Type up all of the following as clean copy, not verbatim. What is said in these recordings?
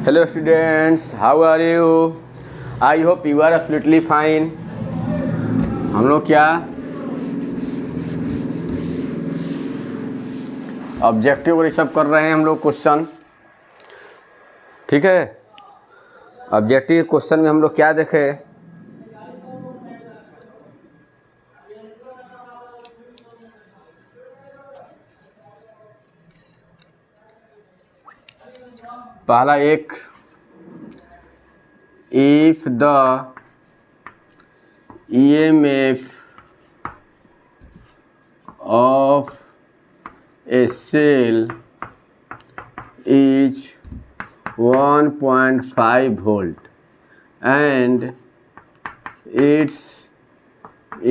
Hello students, how are you? I hope you are absolutely fine. हम लोग क्या objective और ये सब कर रहे हैं हम लोग क्वेश्चन, ठीक है। ऑब्जेक्टिव क्वेश्चन में हम लोग क्या देखे, पहला एक if the EMF of a cell is 1.5 volt and its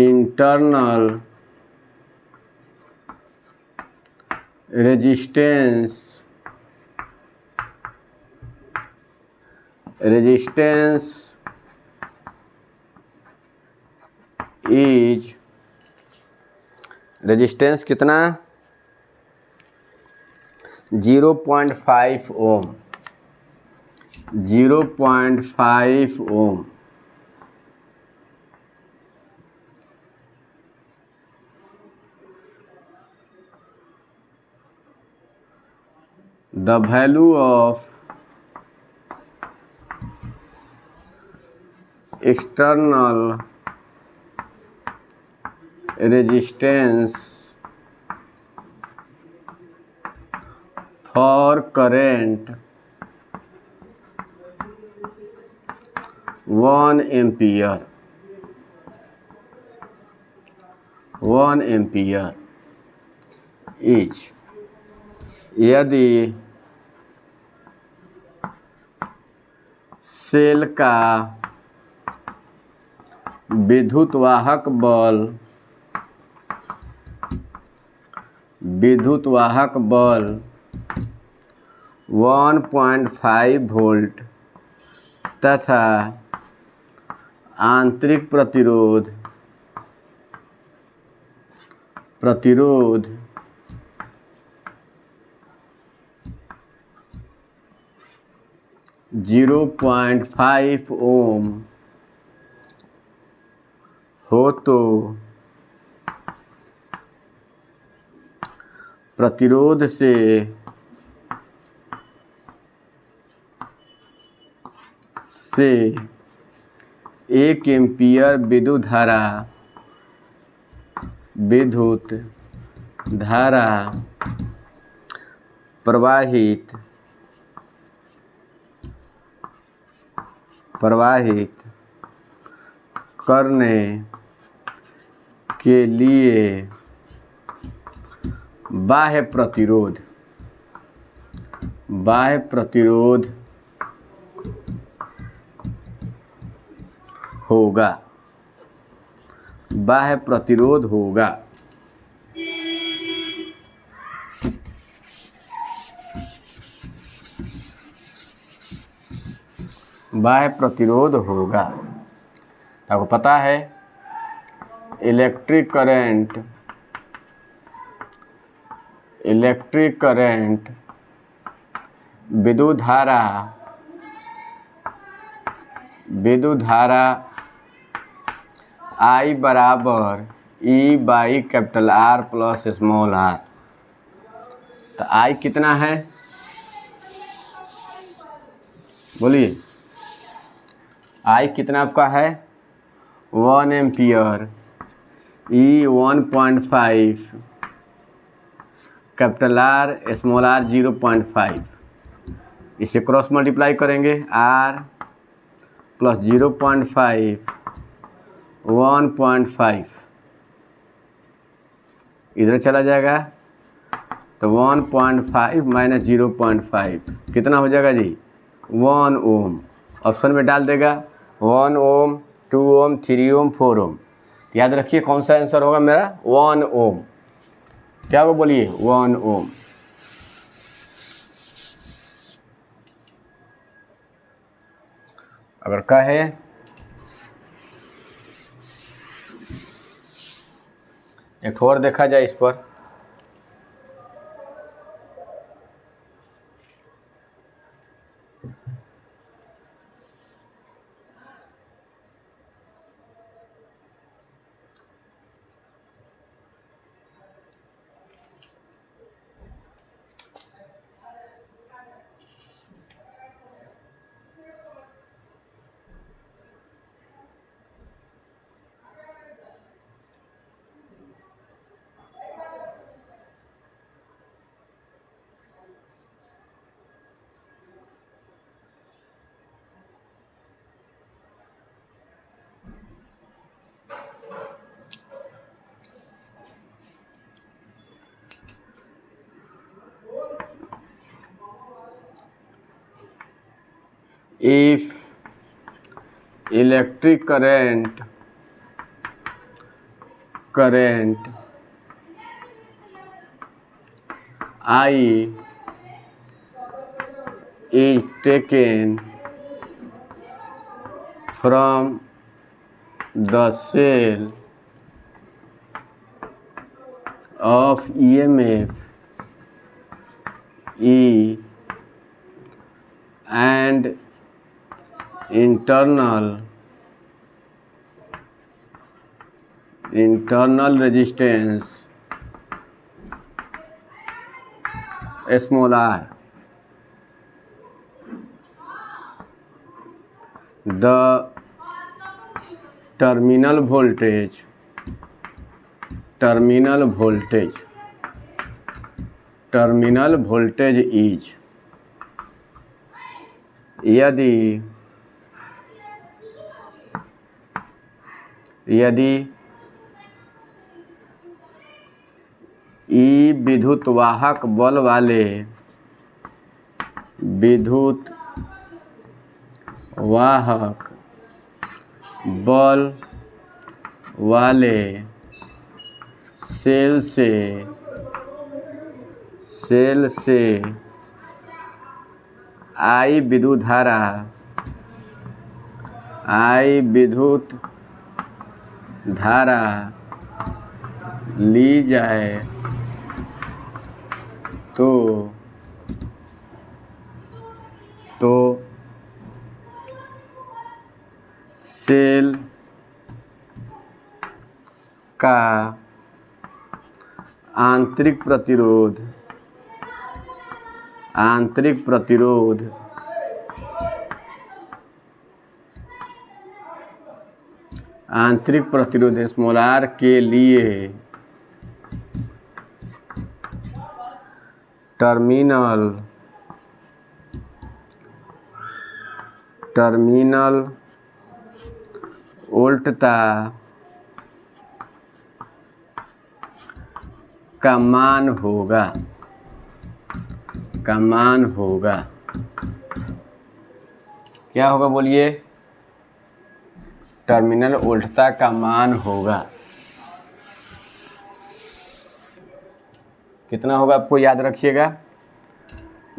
internal resistance is resistance कितना 0.5 ओम 0.5 ओम। The value of external resistance for current 1 ampere is यदि सेल का विद्युत वाहक बल 1.5 वोल्ट तथा आंतरिक प्रतिरोध 0.5 ओम हो तो प्रतिरोध से एक एम्पियर विद्युत धारा प्रवाहित करने के लिए बाह्य प्रतिरोध होगा। बाह्य प्रतिरोध होगा। आपको पता है इलेक्ट्रिक करंट विद्युत धारा I बराबर E by capital R plus small r। तो I कितना है, बोलिए I कितना आपका है 1 ampere, E 1.5, capital R small r 0.5। इसे क्रॉस मल्टीप्लाई करेंगे R प्लस 0.5 1.5 इधर चला जाएगा तो 1.5 माइनस 0.5 कितना हो जाएगा जी 1 ओम। ऑप्शन में डाल देगा 1 ओम 2 ओम 3 ओम 4 ओम। याद रखिए कौन सा आंसर होगा मेरा 1 ओम। क्या वो बोलिए 1 ओम। अगर कहे एक और देखा जाए इस पर, if electric current I is taken from the cell of EMF E and internal resistance small r, the terminal voltage is, यदि ई विद्युत वाहक बल वाले सेल से I विद्युत धारा ली जाए तो सेल का आंतरिक प्रतिरोध स्मॉल r के लिए टर्मिनल वोल्टता का मान होगा क्या होगा बोलिए? टर्मिनल वोल्टता का मान होगा कितना होगा आपको याद रखिएगा।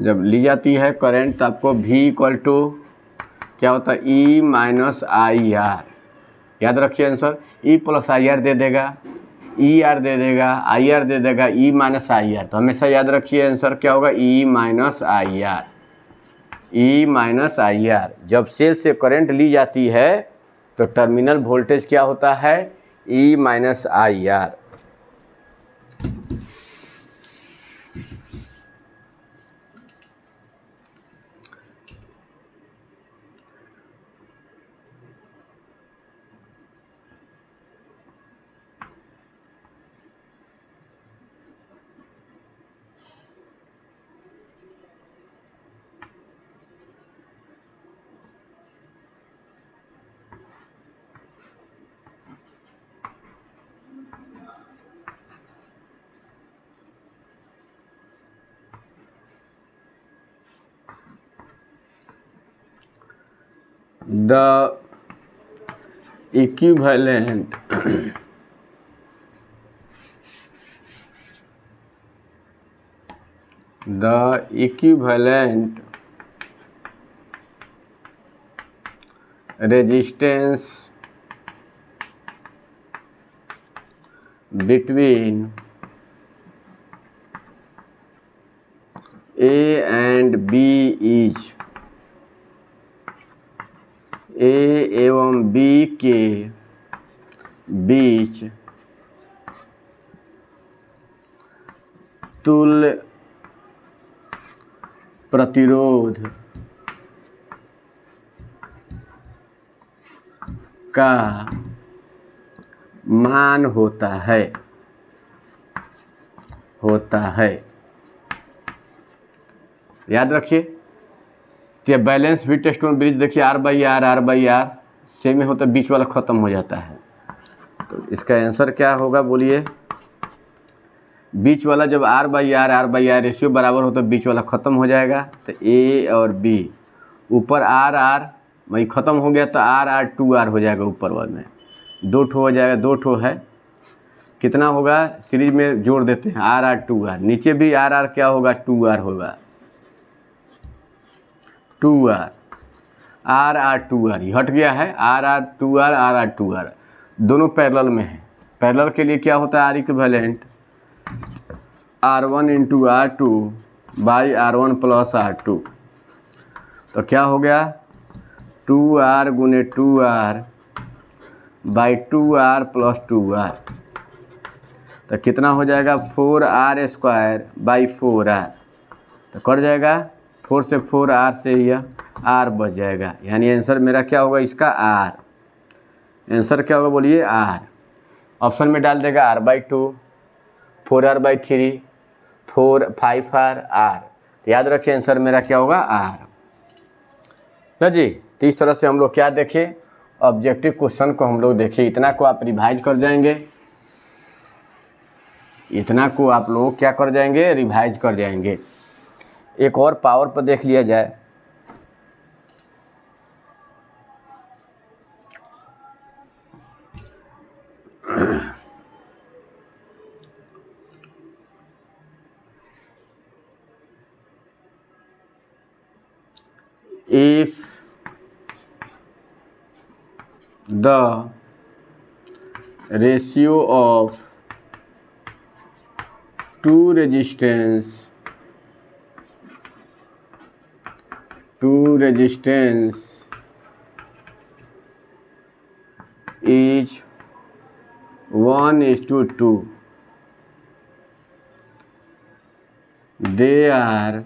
जब ली जाती है करंट तो आपको V इक्वल टू क्या होता है E माइनस आई आर, याद रखिए answer. E plus I R दे देगा, ई आर दे देगा, आई आर दे देगा, E माइनस आई आर। तो हमेशा याद रखिए आंसर क्या होगा E minus I R, E minus I R. जब सेल से करंट ली जाती है तो टर्मिनल वोल्टेज क्या होता है E minus I R. The equivalent resistance between A and B is ए एवं बी के बीच तुल्य प्रतिरोध का मान होता है याद रखिए। तो ये बैलेंस भी टेस्ट में ब्रिज देखिए R/R सेम में होता है, बीच वाला ख़त्म हो जाता है। तो इसका आंसर क्या होगा बोलिए। बीच वाला जब R/R रेशियो बराबर हो तो बीच वाला ख़त्म हो जाएगा। तो A और B ऊपर R वही ख़त्म हो गया तो R 2R हो जाएगा, ऊपर वाले में 2 ठो हो जाएगा, 2 ठो है, कितना होगा सीरीज में जोड़ देते हैं R 2R। नीचे भी R क्या होगा 2R होगा, 2R R 2R ये हट गया है, R 2R दोनों पैरेलल में है। पैरेलल के लिए क्या होता है R equivalent R1 × R2 by R1 + R2। तो क्या हो गया 2R × 2R by 2R + 2R। तो कितना हो जाएगा 4R² बाई 4R। तो कट जाएगा 4 से 4R से यह R बच जाएगा। यानी आंसर मेरा क्या होगा इसका R। आंसर क्या होगा बोलिए R। ऑप्शन में डाल देगा R/2 4R/3 4 5R R। तो याद रखिए आंसर मेरा क्या होगा R ना जी। तो इस तरह से हम लोग क्या देखें ऑब्जेक्टिव क्वेश्चन को हम लोग देखें। इतना को आप रिवाइज कर जाएंगे, इतना को आप लोग क्या कर जाएंगे रिवाइज कर जाएंगे। एक और पावर पर देख लिया जाए। If the ratio of two resistance is 1:2, they are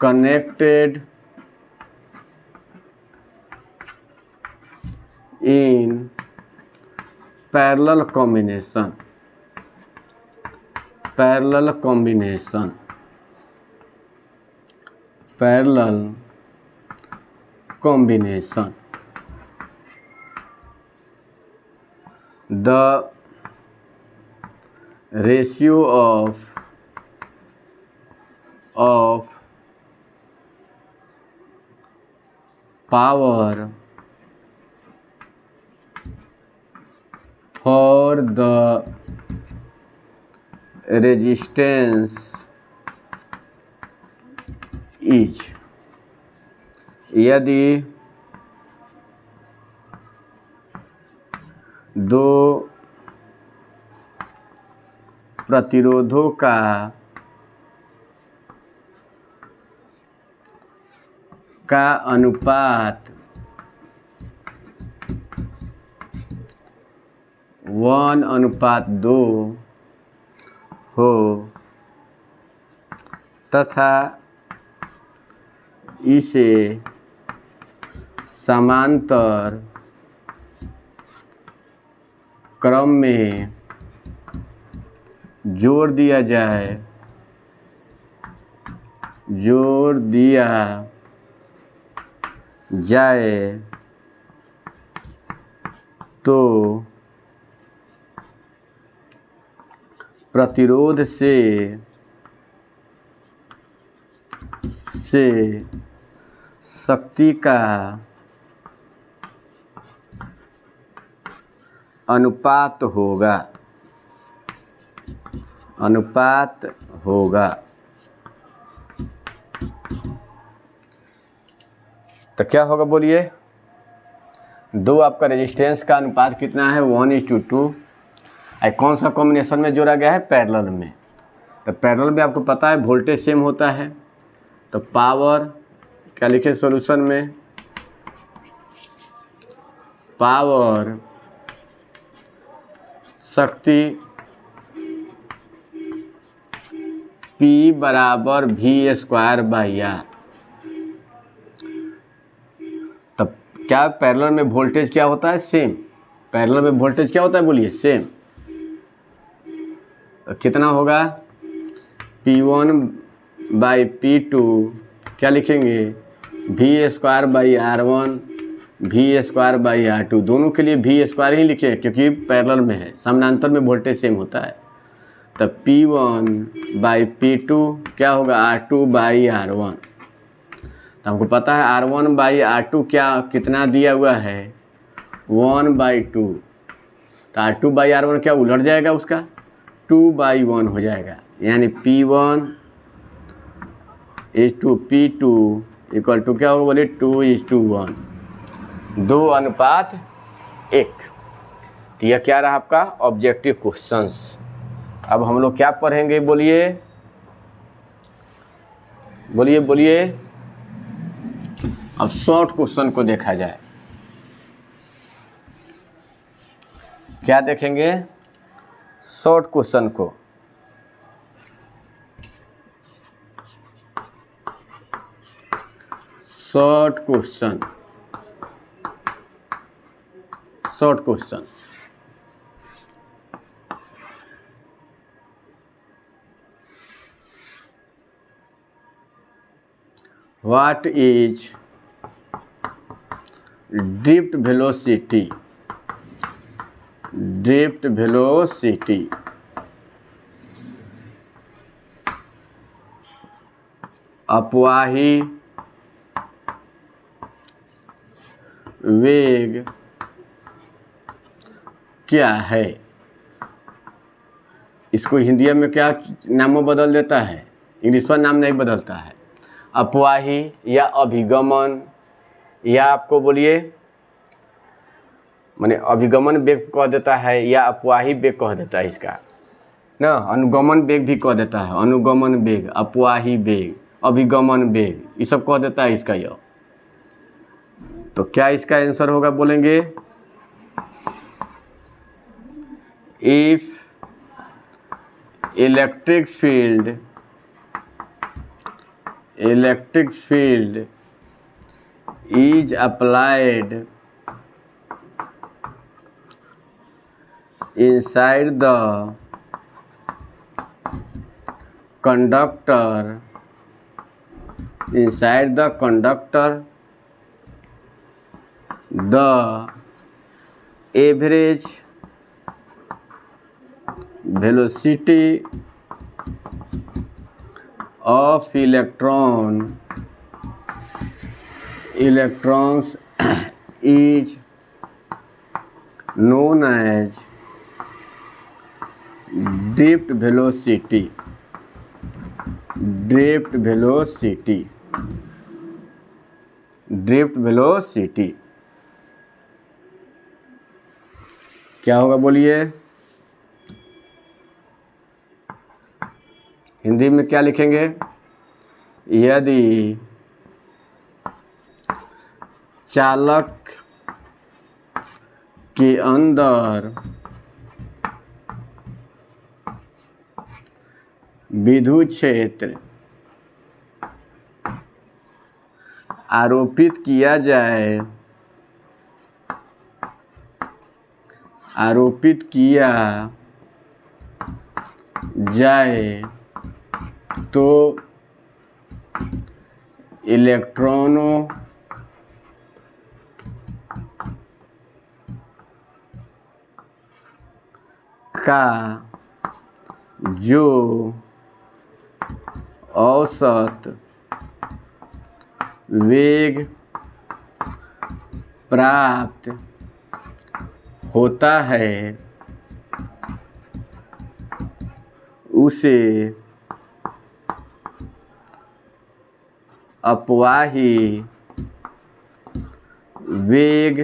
connected in parallel combination। The ratio of power for the resistance is, यदि दो प्रतिरोधों का अनुपात 1:2 हो तथा इसे समांतर क्रम में जोड़ दिया जाए तो प्रतिरोध से शक्ति का अनुपात होगा। तो क्या होगा बोलिए, दो आपका रेजिस्टेंस का अनुपात कितना है 1:2। कौन सा कॉम्बिनेशन में जोड़ा गया है पैरेलल में। तो पैरेलल में आपको पता है वोल्टेज सेम होता है, तो पावर क्या लिखे सॉल्यूशन में, पावर शक्ति P बराबर v²/r। तब क्या पैरेलल में वोल्टेज क्या होता है, सेम। पैरेलल में वोल्टेज क्या होता है बोलिए, सेम। कितना होगा P1/P2 क्या लिखेंगे v²/r1 v²/r2, दोनों के लिए v² ही लिखे क्योंकि पैरेलल में है, समानांतर में वोल्टेज सेम होता है। तब P1/P2 क्या होगा R2/R1। तो हमको पता है R1/R2 क्या कितना दिया हुआ है 1/2, तो R2/R1 क्या उलट जाएगा उसका 2/1 हो जाएगा, यानी P1:P2 इक्वल टू क्या होगा बोले 2:1, 2:1। तो यह क्या रहा आपका ऑब्जेक्टिव क्वेश्चंस। अब हम लोग क्या पढ़ेंगे बोलिए बोलिए बोलिए। अब शॉर्ट क्वेश्चन को देखा जाए, क्या देखेंगे शॉर्ट क्वेश्चन को। Short question What is drift velocity? Drift velocity अपवाही वेग क्या है। इसको हिंदी में क्या नामों बदल देता है, इंग्लिश पर नाम नहीं बदलता है। अपवाही या अभिगमन, या आपको बोलिए माने अभिगमन वेग कह देता है या अपवाही वेग कह देता है इसका ना, अनुगमन वेग भी कह देता है, अनुगमन वेग, अपवाही वेग, अभिगमन वेग, ये सब कह देता है इसका यह। तो क्या इसका आंसर होगा बोलेंगे, if electric field is applied inside the conductor, the average velocity of electrons is known as drift velocity। क्या होगा बोलिए, हिंदी में क्या लिखेंगे, यदि चालक के अंदर विद्युत क्षेत्र आरोपित किया जाए तो इलेक्ट्रॉनों का जो औसत वेग प्राप्त होता है उसे अपवाही वेग,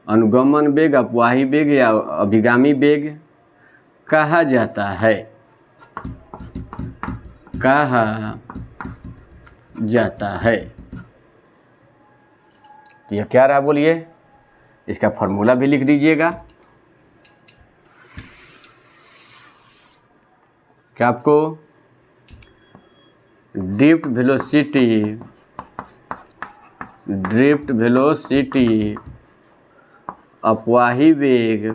अनुगमन वेग, अपवाही वेग या अभिगामी वेग कहा जाता है। जाता है। तो यह क्या रहा बोलिए, इसका फॉर्मूला भी लिख दीजिएगा। क्या आपको ड्रिफ्ट वेलोसिटी अपवाही वेग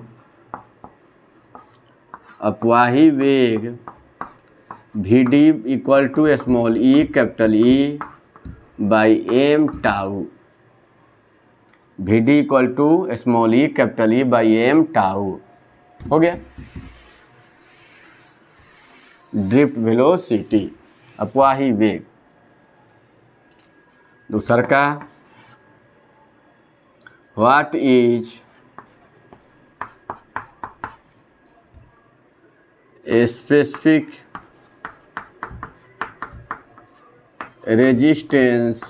V D equal to small E capital E by M tau, V D equal to small E capital E by M tau. हो गया ड्रिफ्ट वेलोसिटी अपवाही वेग। दूसरा का व्हाट इज स्पेसिफिक रेजिस्टेंस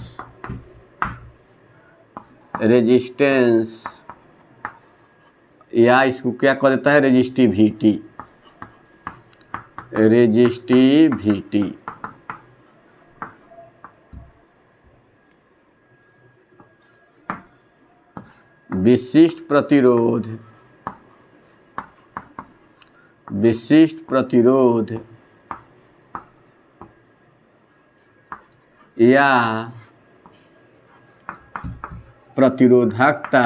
या इसको क्या कह देता है, रेजिस्टिविटी। विशिष्ट प्रतिरोध या प्रतिरोधकता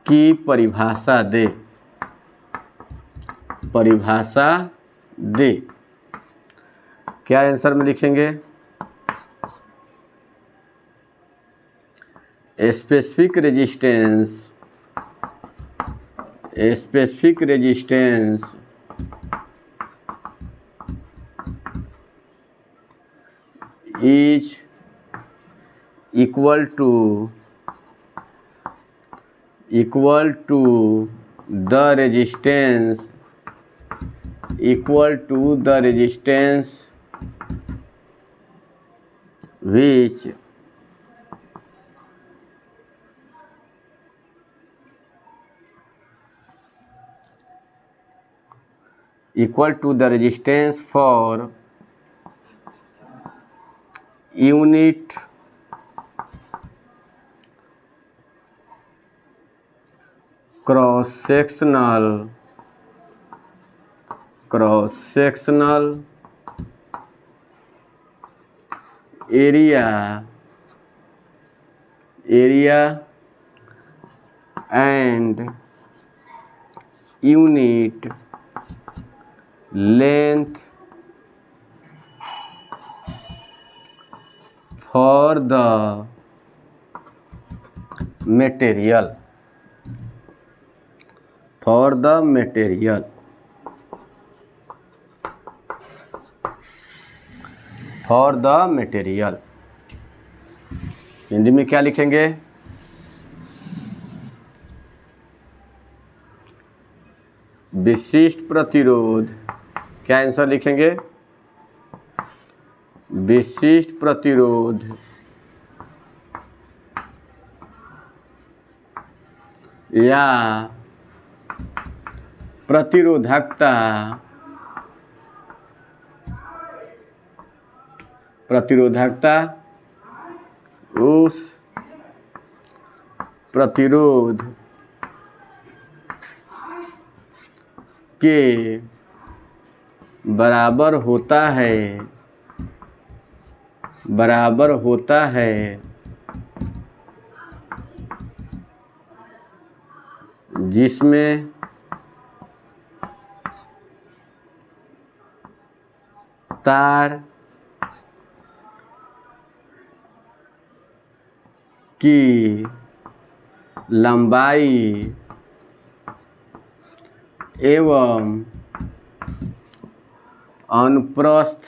की परिभाषा दे। क्या आंसर में लिखेंगे, specific resistance is equal to the resistance which equal to the resistance for unit cross sectional area and unit length for the material Hindi में क्या लिखेंगे, विशिष्ट प्रतिरोध। क्या आंसर लिखेंगे, विशिष्ट प्रतिरोध या प्रतिरोधकता उस प्रतिरोध के बराबर होता है जिसमें तार की लंबाई एवं अनुप्रस्थ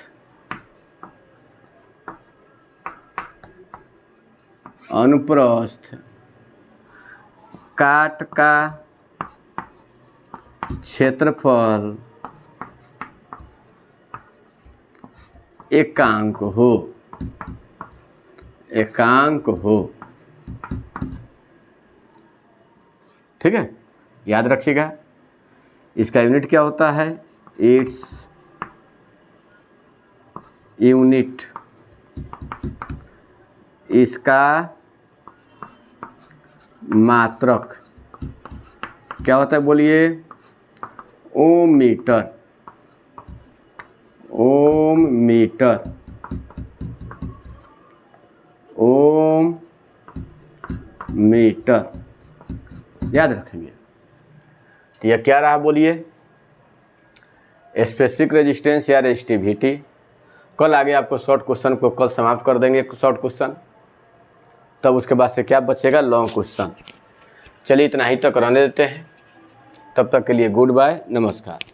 काट का क्षेत्रफल एकांक हो। ठीक है, याद रखिएगा। इसका यूनिट क्या होता है, इट्स यूनिट, इसका मात्रक क्या होता है बोलिए, ओम मीटर, ओम मीटर, ओम मीटर, याद रखेंगे। तो यह क्या रहा बोलिए, स्पेसिफिक रेजिस्टेंस या रेजिस्टिविटी। कल आगे आपको शॉर्ट क्वेश्चन को कल समाप्त कर देंगे, शॉर्ट क्वेश्चन, तब उसके बाद से क्या बचेगा, लॉन्ग क्वेश्चन। चलिए इतना ही तक रहने देते हैं, तब तक के लिए गुड बाय, नमस्कार।